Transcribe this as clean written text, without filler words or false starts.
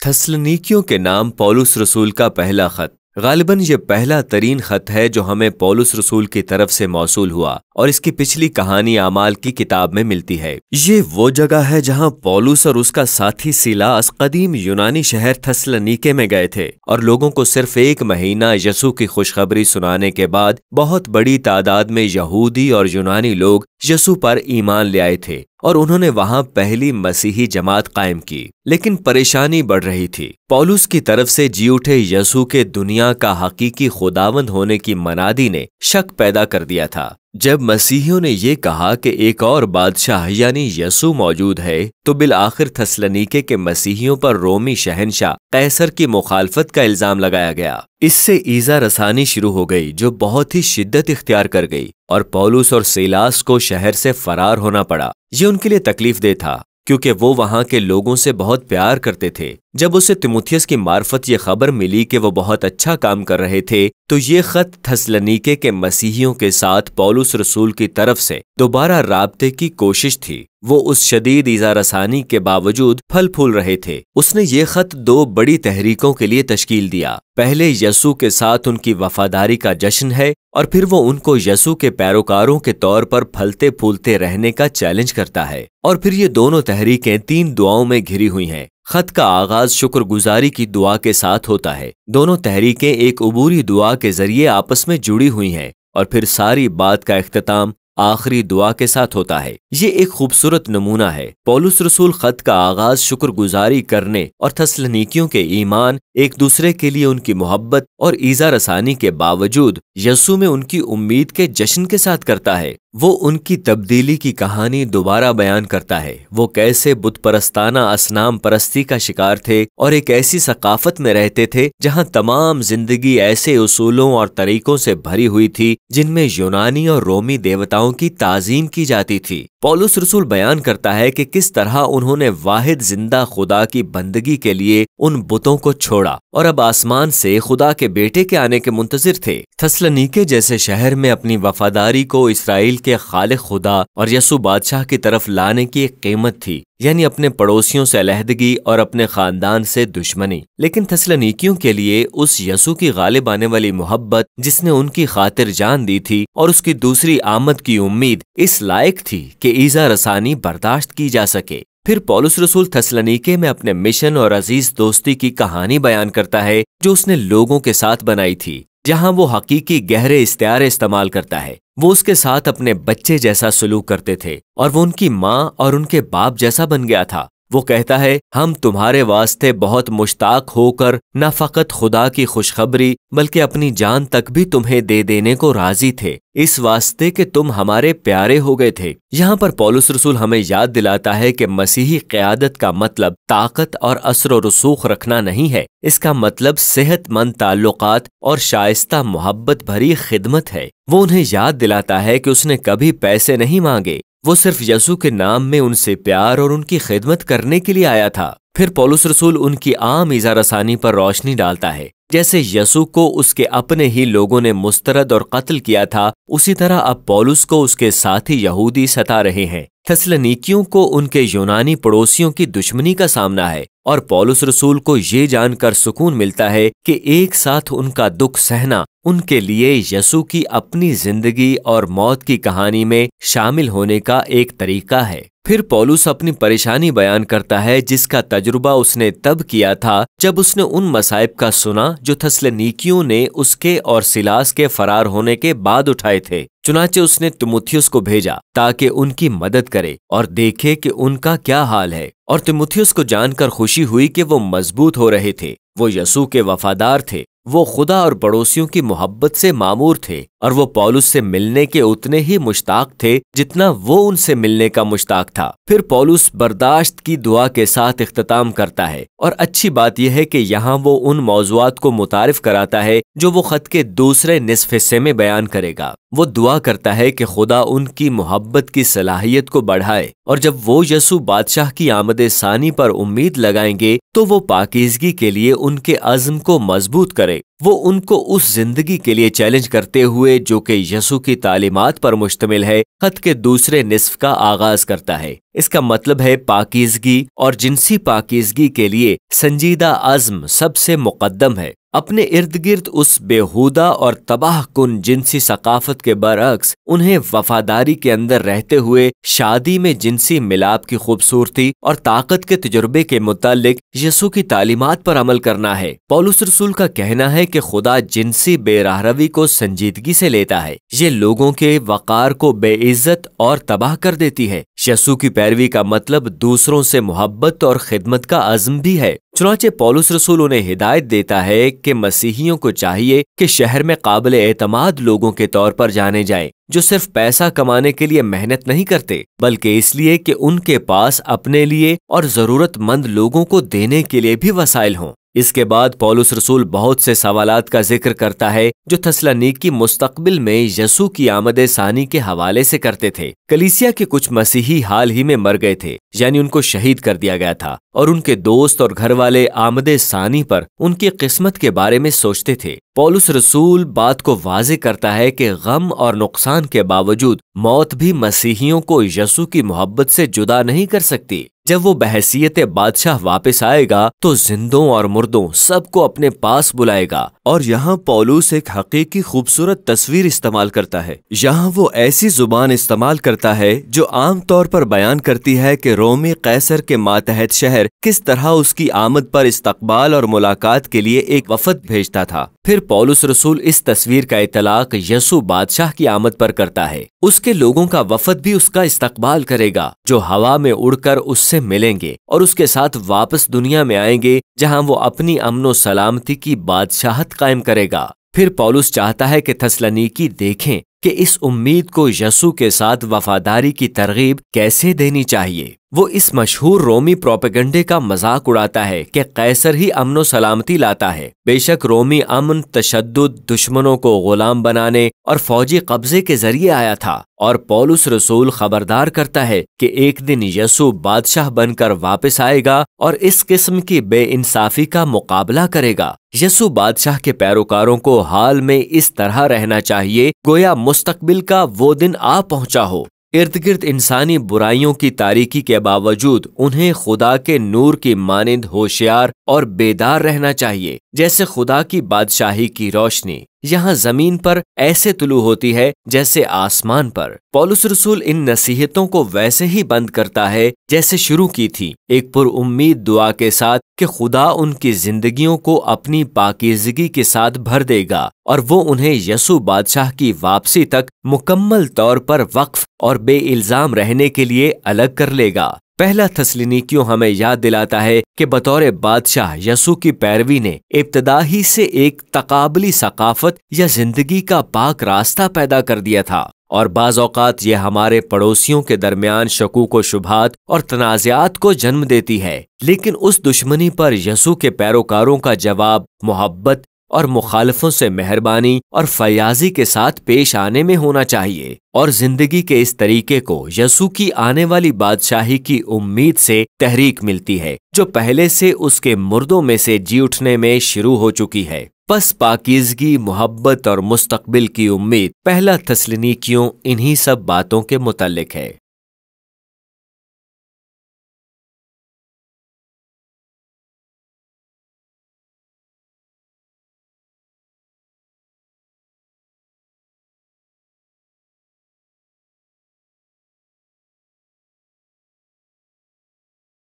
تھسلنیکیوں کے نام پولس رسول کا پہلا خط۔ غالباً یہ پہلا ترین خط ہے جو ہمیں پولس رسول کی طرف سے موصول ہوا اور اس کی پچھلی کہانی اعمال کی کتاب میں ملتی ہے۔ یہ وہ جگہ ہے جہاں پولس اور اس کا ساتھی سیلاس قدیم یونانی شہر تھسلنیکے میں گئے تھے اور لوگوں کو صرف ایک مہینہ یسوع کی خوشخبری سنانے کے بعد بہت بڑی تعداد میں یہودی اور یونانی لوگ یسوع پر ایمان لے آئے تھے اور انہوں نے وہاں پہلی مسیحی جماعت قائم کی۔ لیکن پریشانی بڑھ رہی تھی۔ پولس کی طرف سے جی اٹھے یسوع کے دنیا کا حقیقی خداوند ہونے کی منادی نے شک پیدا کر دیا تھا۔ جب مسیحیوں نے یہ کہا کہ ایک اور بادشاہ یعنی یسوع موجود ہے تو بالآخر تھسلنیکے کے مسیحیوں پر رومی شہنشاہ قیصر کی مخالفت کا الزام لگایا گیا۔ اس سے ایذا رسانی شروع ہو گئی جو بہت ہی شدت اختیار کر گئی اور پولس اور سیلاس کو شہر سے فرار ہونا پڑا۔ یہ ان کے لیے تکلیف دہ تھا کیونکہ وہ وہاں کے لوگوں سے بہت پیار کرتے تھے۔ جب اسے تیموتھیوس کی معرفت یہ خبر ملی کہ وہ بہت اچھا کام کر رہے تھے تو یہ خط تھسلنیکے کے مسیحیوں کے ساتھ پولس رسول کی طرف سے دوبارہ رابطے کی کوشش تھی۔ وہ اس شدید ایذا رسانی کے باوجود پھل پھول رہے تھے۔ اس نے یہ خط دو بڑی تحریکوں کے لیے تشکیل دیا۔ پہلے یسوع کے ساتھ ان کی وفاداری کا جشن ہے اور پھر وہ ان کو یسوع کے پیروکاروں کے طور پر پھلتے پھولتے رہنے کا چیلنج کرتا ہے۔ اور پھر یہ دونوں تحریکیں 3 دعاؤں میں گھری ہوئی ہیں۔ خط کا آغاز شکر گزاری کی دعا کے ساتھ ہوتا ہے۔ دونوں تحریکیں ایک عبوری دعا کے ذریعے آپس میں جڑی ہوئی ہیں اور پھر ساری بات کا اختتام آخری دعا کے ساتھ ہوتا ہے۔ یہ ایک خوبصورت نمونہ ہے۔ پولس رسول خط کا آغاز شکر گزاری کرنے اور تھسلنیکیوں کے ایمان، ایک دوسرے کے لیے ان کی محبت اور ایذا رسانی کے باوجود یسوع میں ان کی امید کے جشن کے ساتھ کرتا ہے۔ وہ ان کی تبدیلی کی کہانی دوبارہ بیان کرتا ہے۔ وہ کیسے بت پرستانہ اصنام پرستی کا شکار تھے اور ایک ایسی ثقافت میں رہتے تھے جہاں تمام زندگی ایسے اصولوں اور طریقوں سے بھری ہوئی تھی جن میں یونانی اور رومی دیوتاؤں کی تعظیم کی جاتی تھی۔ پولس رسول بیان کرتا ہے کہ کس طرح انہوں نے واحد زندہ خدا کی بندگی کے لیے ان بتوں کو چھوڑا اور اب آسمان سے خدا کے بیٹے کے آنے کے منتظر تھے۔ تھسلنیکے جیسے شہر میں اپنی وفاداری کو اسرائیل کے خالق خدا اور یسوع بادشاہ کی طرف لانے کی ایک قیمت تھی، یعنی اپنے پڑوسیوں سے علیحدگی اور اپنے خاندان سے دشمنی۔ لیکن تھسلنیکیوں کے لیے اس یسوع کی غالب آنے والی محبت جس نے ان کی خاطر جان دی تھی اور اس کی دوسری آمد کی امید اس لائق تھی کہ ایذا رسانی برداشت کی جا سکے۔ پھر پولس رسول تھسلنیکے میں اپنے مشن اور عزیز دوستی کی کہانی بیان کرتا ہے جو اس نے لوگوں کے ساتھ بنائی تھی، جہاں وہ حقیقی گہرے استعارے استعمال کرتا ہے۔ وہ اس کے ساتھ اپنے بچے جیسا سلوک کرتے تھے اور وہ ان کی ماں اور ان کے باپ جیسا بن گیا تھا۔ وہ کہتا ہے، ہم تمہارے واسطے بہت مشتاق ہو کر نہ فقط خدا کی خوشخبری بلکہ اپنی جان تک بھی تمہیں دے دینے کو راضی تھے، اس واسطے کہ تم ہمارے پیارے ہو گئے تھے۔ یہاں پر پولس رسول ہمیں یاد دلاتا ہے کہ مسیحی قیادت کا مطلب طاقت اور اثر و رسوخ رکھنا نہیں ہے، اس کا مطلب صحت مند تعلقات اور شائستہ محبت بھری خدمت ہے۔ وہ انہیں یاد دلاتا ہے کہ اس نے کبھی پیسے نہیں مانگے، وہ صرف یسوع کے نام میں ان سے پیار اور ان کی خدمت کرنے کے لیے آیا تھا۔ پھر پولس رسول ان کی عام ایذا رسانی پر روشنی ڈالتا ہے۔ جیسے یسوع کو اس کے اپنے ہی لوگوں نے مسترد اور قتل کیا تھا، اسی طرح اب پولس کو اس کے ساتھی یہودی ستا رہے ہیں۔ تھسلنیکیوں کو ان کے یونانی پڑوسیوں کی دشمنی کا سامنا ہے اور پولس رسول کو یہ جان کر سکون ملتا ہے کہ ایک ساتھ ان کا دکھ سہنا ان کے لیے یسوع کی اپنی زندگی اور موت کی کہانی میں شامل ہونے کا ایک طریقہ ہے۔ پھر پولس اپنی پریشانی بیان کرتا ہے جس کا تجربہ اس نے تب کیا تھا جب اس نے ان مصائب کا سنا جو تھسلنیکیوں نے اس کے اور سیلاس کے فرار ہونے کے بعد اٹھائے تھے۔ چنانچہ اس نے تیموتھیوس کو بھیجا تاکہ ان کی مدد کرے اور دیکھے کہ ان کا کیا حال ہے، اور تیموتھیوس کو جان کر خوشی ہوئی کہ وہ مضبوط ہو رہے تھے، وہ یسوع کے وفادار تھے، وہ خدا اور پڑوسیوں کی محبت سے معمور تھے اور وہ پولس سے ملنے کے اتنے ہی مشتاق تھے جتنا وہ ان سے ملنے کا مشتاق تھا۔ پھر پولس برداشت کی دعا کے ساتھ اختتام کرتا ہے، اور اچھی بات یہ ہے کہ یہاں وہ ان موضوعات کو متعارف کراتا ہے جو وہ خط کے دوسرے نصف حصے میں بیان کرے گا۔ وہ دعا کرتا ہے کہ خدا ان کی محبت کی صلاحیت کو بڑھائے، اور جب وہ یسوع بادشاہ کی آمد ثانی پر امید لگائیں گے تو وہ پاکیزگی کے لیے ان کے عزم کو مضبوط کرے۔ وہ ان کو اس زندگی کے لیے چیلنج کرتے ہوئے جو کہ یسوع کی تعلیمات پر مشتمل ہے، خط کے دوسرے نصف کا آغاز کرتا ہے۔ اس کا مطلب ہے پاکیزگی، اور جنسی پاکیزگی کے لیے سنجیدہ عزم سب سے مقدم ہے۔ اپنے ارد گرد اس بےہودہ اور تباہ کن جنسی ثقافت کے برعکس انہیں وفاداری کے اندر رہتے ہوئے شادی میں جنسی ملاپ کی خوبصورتی اور طاقت کے تجربے کے متعلق یسوع کی تعلیمات پر عمل کرنا ہے۔ پولس رسول کا کہنا ہے کہ خدا جنسی بے راہروی کو سنجیدگی سے لیتا ہے، یہ لوگوں کے وقار کو بے عزت اور تباہ کر دیتی ہے۔ یسوع کی پیروی کا مطلب دوسروں سے محبت اور خدمت کا عزم بھی ہے۔ چنانچہ پولس رسول انہیں ہدایت دیتا ہے کہ مسیحیوں کو چاہیے کہ شہر میں قابل اعتماد لوگوں کے طور پر جانے جائیں، جو صرف پیسہ کمانے کے لیے محنت نہیں کرتے، بلکہ اس لیے کہ ان کے پاس اپنے لیے اور ضرورت مند لوگوں کو دینے کے لیے بھی وسائل ہوں۔ اس کے بعد پولس رسول بہت سے سوالات کا ذکر کرتا ہے جو تھسلنیکی مستقبل میں یسوع کی آمد ثانی کے حوالے سے کرتے تھے۔ کلیسیا کے کچھ مسیحی حال ہی میں مر گئے تھے، یعنی ان کو شہید کر دیا گیا تھا، اور ان کے دوست اور گھر والے آمد ثانی پر ان کی قسمت کے بارے میں سوچتے تھے۔ پولس رسول بات کو واضح کرتا ہے کہ غم اور نقصان کے باوجود موت بھی مسیحیوں کو یسوع کی محبت سے جدا نہیں کر سکتی۔ جب وہ بحیثیت بادشاہ واپس آئے گا تو زندوں اور مردوں سب کو اپنے پاس بلائے گا۔ اور یہاں پولس ایک حقیقی خوبصورت تصویر استعمال کرتا ہے۔ یہاں وہ ایسی زبان استعمال کرتا ہے جو عام طور پر بیان کرتی ہے کہ رومی قیصر کے ماتحت شہر کس طرح اس کی آمد پر استقبال اور ملاقات کے لیے ایک وفد بھیجتا تھا۔ پھر پولس رسول اس تصویر کا اطلاق یسوع بادشاہ کی آمد پر کرتا ہے۔ اس کے لوگوں کا وفد بھی اس کا استقبال کرے گا، جو ہوا میں اڑ کر اس سے ملیں گے اور اس کے ساتھ واپس دنیا میں آئیں گے، جہاں وہ اپنی امن و سلامتی کی بادشاہت قائم کرے گا۔ پھر پولس چاہتا ہے کہ تھسلنیکی دیکھیں کہ اس امید کو یسوع کے ساتھ وفاداری کی ترغیب کیسے دینی چاہیے۔ وہ اس مشہور رومی پروپیگنڈے کا مذاق اڑاتا ہے کہ قیصر ہی امن و سلامتی لاتا ہے۔ بے شک رومی امن تشدد، دشمنوں کو غلام بنانے اور فوجی قبضے کے ذریعے آیا تھا، اور پولس رسول خبردار کرتا ہے کہ ایک دن یسوع بادشاہ بن کر واپس آئے گا اور اس قسم کی بے انصافی کا مقابلہ کرے گا۔ یسوع بادشاہ کے پیروکاروں کو حال میں اس طرح رہنا چاہیے گویا مستقبل کا وہ دن آ پہنچا ہو۔ ارد گرد انسانی برائیوں کی تاریکی کے باوجود انہیں خدا کے نور کی مانند ہوشیار اور بیدار رہنا چاہیے، جیسے خدا کی بادشاہی کی روشنی یہاں زمین پر ایسے طلوع ہوتی ہے جیسے آسمان پر۔ پولس رسول ان نصیحتوں کو ویسے ہی بند کرتا ہے جیسے شروع کی تھی، ایک پر امید دعا کے ساتھ کہ خدا ان کی زندگیوں کو اپنی پاکیزگی کے ساتھ بھر دے گا اور وہ انہیں یسوع بادشاہ کی واپسی تک مکمل طور پر وقف اور بے الزام رہنے کے لیے الگ کر لے گا۔ پہلا تھسلنیکیوں ہمیں یاد دلاتا ہے کہ بطور بادشاہ یسوع کی پیروی نے ابتدا ہی سے ایک تقابلی ثقافت یا زندگی کا پاک راستہ پیدا کر دیا تھا، اور بعض اوقات یہ ہمارے پڑوسیوں کے درمیان شکوک و شبہات اور تنازعات کو جنم دیتی ہے، لیکن اس دشمنی پر یسوع کے پیروکاروں کا جواب محبت اور مخالفوں سے مہربانی اور فیاضی کے ساتھ پیش آنے میں ہونا چاہیے، اور زندگی کے اس طریقے کو یسوع کی آنے والی بادشاہی کی امید سے تحریک ملتی ہے، جو پہلے سے اس کے مردوں میں سے جی اٹھنے میں شروع ہو چکی ہے۔ پس پاکیزگی، محبت اور مستقبل کی امید، پہلا تھسلنیکیوں انہی سب باتوں کے متعلق ہے۔